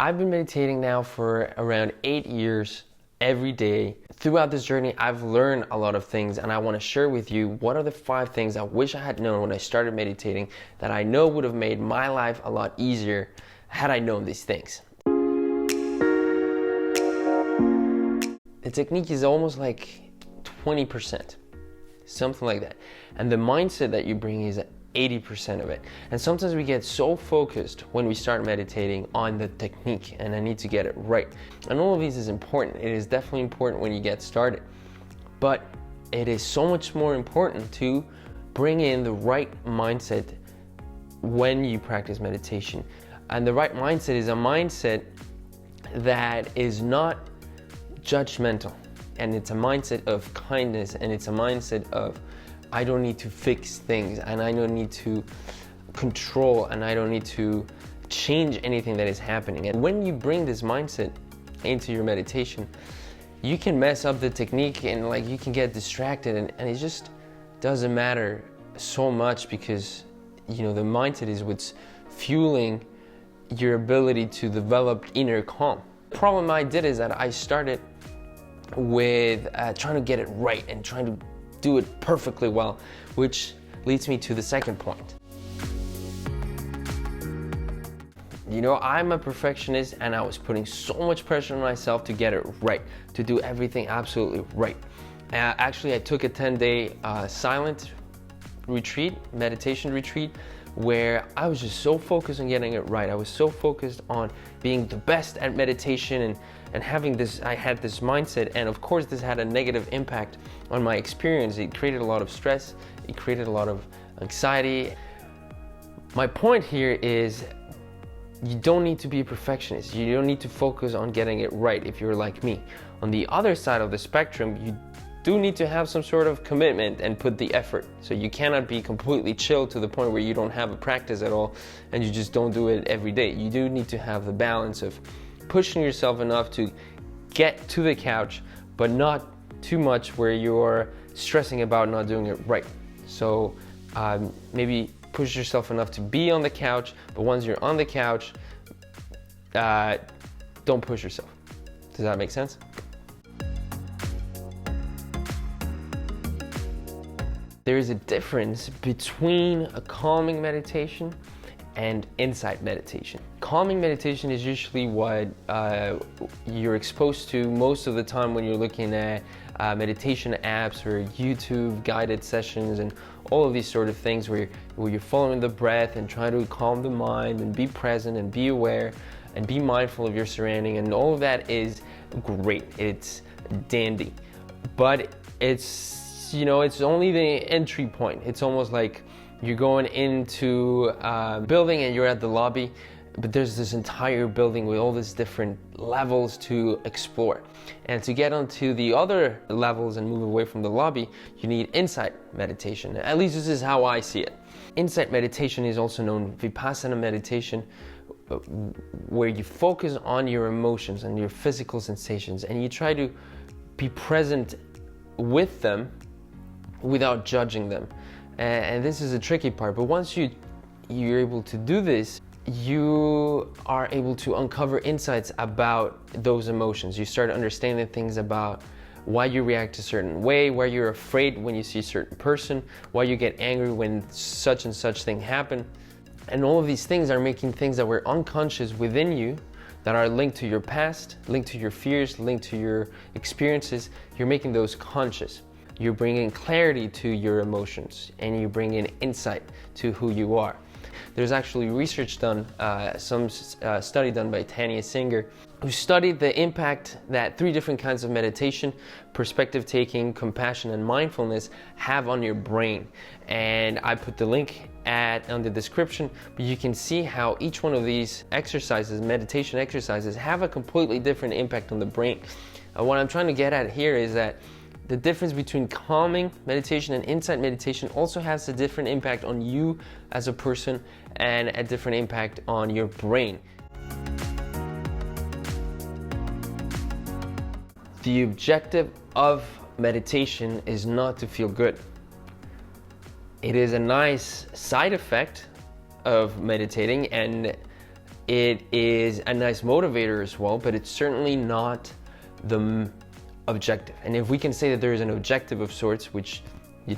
I've been meditating now for around 8 years every day. Throughout this journey, I've learned a lot of things, and I want to share with you what are the 5 things I wish I had known when I started meditating that I know would have made my life a lot easier had I known these things. The technique is almost like 20%, something like that. And the mindset that you bring is 80% of it. And sometimes we get so focused when we start meditating on the technique, and I need to get it right. And all of these is important. It is definitely important when you get started. But it is so much more important to bring in the right mindset when you practice meditation. And the right mindset is a mindset that is not judgmental. And it's a mindset of kindness, and it's a mindset of I don't need to fix things, and I don't need to control, and I don't need to change anything that is happening. And when you bring this mindset into your meditation, you can mess up the technique and you can get distracted, and it just doesn't matter so much, because the mindset is what's fueling your ability to develop inner calm. The problem I did is that I started with trying to get it right and trying to do it perfectly well, which leads me to the second point. I'm a perfectionist, and I was putting so much pressure on myself to get it right, to do everything absolutely right. Actually, I took a 10-day silent retreat, meditation retreat, where I was just so focused on getting it right. I was so focused on being the best at meditation and having this, I had this mindset, and of course this had a negative impact on my experience. It created a lot of stress, it created a lot of anxiety. My point here is you don't need to be a perfectionist. You don't need to focus on getting it right if you're like me. On the other side of the spectrum, you do need to have some sort of commitment and put the effort. So you cannot be completely chill to the point where you don't have a practice at all and you just don't do it every day. You do need to have the balance of pushing yourself enough to get to the couch, but not too much where you're stressing about not doing it right. So maybe push yourself enough to be on the couch, but once you're on the couch, don't push yourself. Does that make sense? There is a difference between a calming meditation and insight meditation. Calming meditation is usually what you're exposed to most of the time when you're looking at meditation apps or YouTube guided sessions and all of these sort of things where you're following the breath and trying to calm the mind and be present and be aware and be mindful of your surrounding, and all of that is great. It's dandy, but it's only the entry point. It's almost like you're going into a building and you're at the lobby, but there's this entire building with all these different levels to explore. And to get onto the other levels and move away from the lobby, you need insight meditation. At least this is how I see it. Insight meditation is also known Vipassana meditation, where you focus on your emotions and your physical sensations, and you try to be present with them without judging them. And this is a tricky part, but once you're able to do this, you are able to uncover insights about those emotions. You start understanding things about why you react a certain way, why you're afraid when you see a certain person, why you get angry when such and such thing happen. And all of these things are making things that were unconscious within you, that are linked to your past, linked to your fears, linked to your experiences. You're making those conscious. You're bringing clarity to your emotions, and you bring in insight to who you are. There's actually research done, some study done by Tanya Singer, who studied the impact that 3 different kinds of meditation, perspective taking, compassion, and mindfulness have on your brain. And I put the link on the description, but you can see how each one of these exercises, meditation exercises, have a completely different impact on the brain. What I'm trying to get at here is that the difference between calming meditation and insight meditation also has a different impact on you as a person and a different impact on your brain. The objective of meditation is not to feel good. It is a nice side effect of meditating, and It is a nice motivator as well, but it's certainly not the objective. And if we can say that there is an objective of sorts, which, we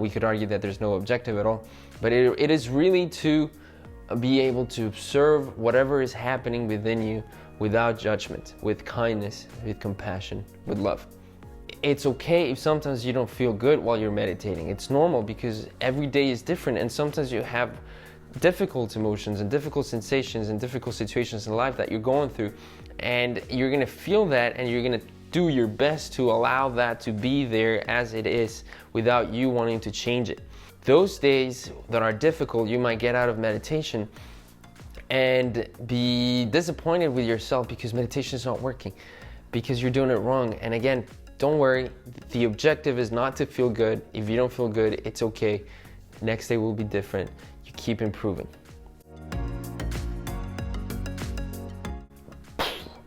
could argue that there's no objective at all, but it is really to be able to observe whatever is happening within you without judgment, with kindness, with compassion, with love. It's okay if sometimes you don't feel good while you're meditating. It's normal because every day is different, and sometimes you have difficult emotions and difficult sensations and difficult situations in life that you're going through, and you're gonna feel that, and you're gonna do your best to allow that to be there as it is without you wanting to change it. Those days that are difficult, you might get out of meditation and be disappointed with yourself because meditation is not working, because you're doing it wrong. And again, don't worry, the objective is not to feel good. If you don't feel good, it's okay. Next day will be different. You keep improving.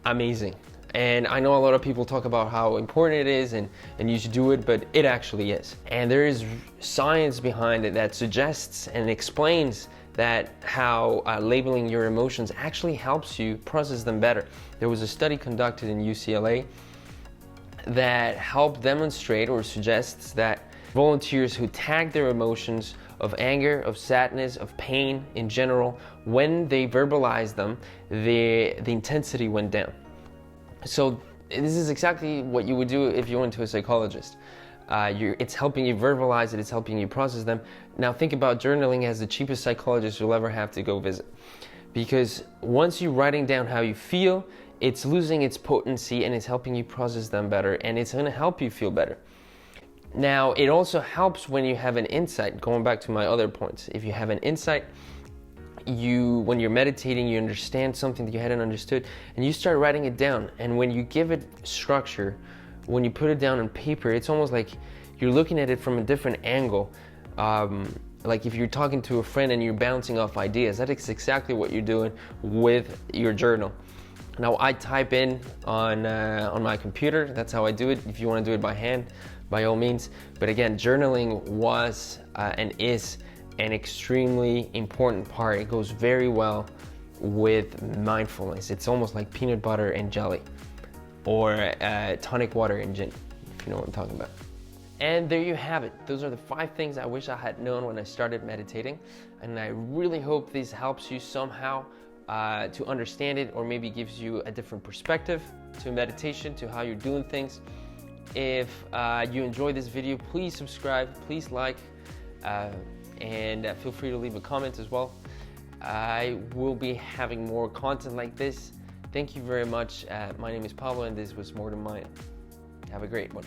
Amazing. And I know a lot of people talk about how important it is and you should do it, but it actually is. And there is science behind it that suggests and explains that how labeling your emotions actually helps you process them better. There was a study conducted in UCLA that helped demonstrate or suggests that volunteers who tag their emotions of anger, of sadness, of pain in general, when they verbalized them, the intensity went down. So this is exactly what you would do if you went to a psychologist. It's helping you verbalize it, it's helping you process them. Now think about journaling as the cheapest psychologist you'll ever have to go visit. Because once you're writing down how you feel, it's losing its potency and it's helping you process them better, and it's gonna help you feel better. Now, it also helps when you have an insight, going back to my other points. If you have an insight, when you're meditating, you understand something that you hadn't understood, and you start writing it down. And when you give it structure, when you put it down on paper, it's almost like you're looking at it from a different angle. Like if you're talking to a friend and you're bouncing off ideas, that is exactly what you're doing with your journal. Now I type in on my computer, that's how I do it. If you want to do it by hand, by all means. But again, journaling was and is an extremely important part. It goes very well with mindfulness. It's almost like peanut butter and jelly, or tonic water and gin, if you know what I'm talking about. And there you have it. Those are the 5 things I wish I had known when I started meditating. And I really hope this helps you somehow to understand it, or maybe gives you a different perspective to meditation, to how you're doing things. If you enjoyed this video, please subscribe, please like, and feel free to leave a comment as well. I will be having more content like this. Thank you very much. My name is Pablo, and this was More Than Mine. Have a great one.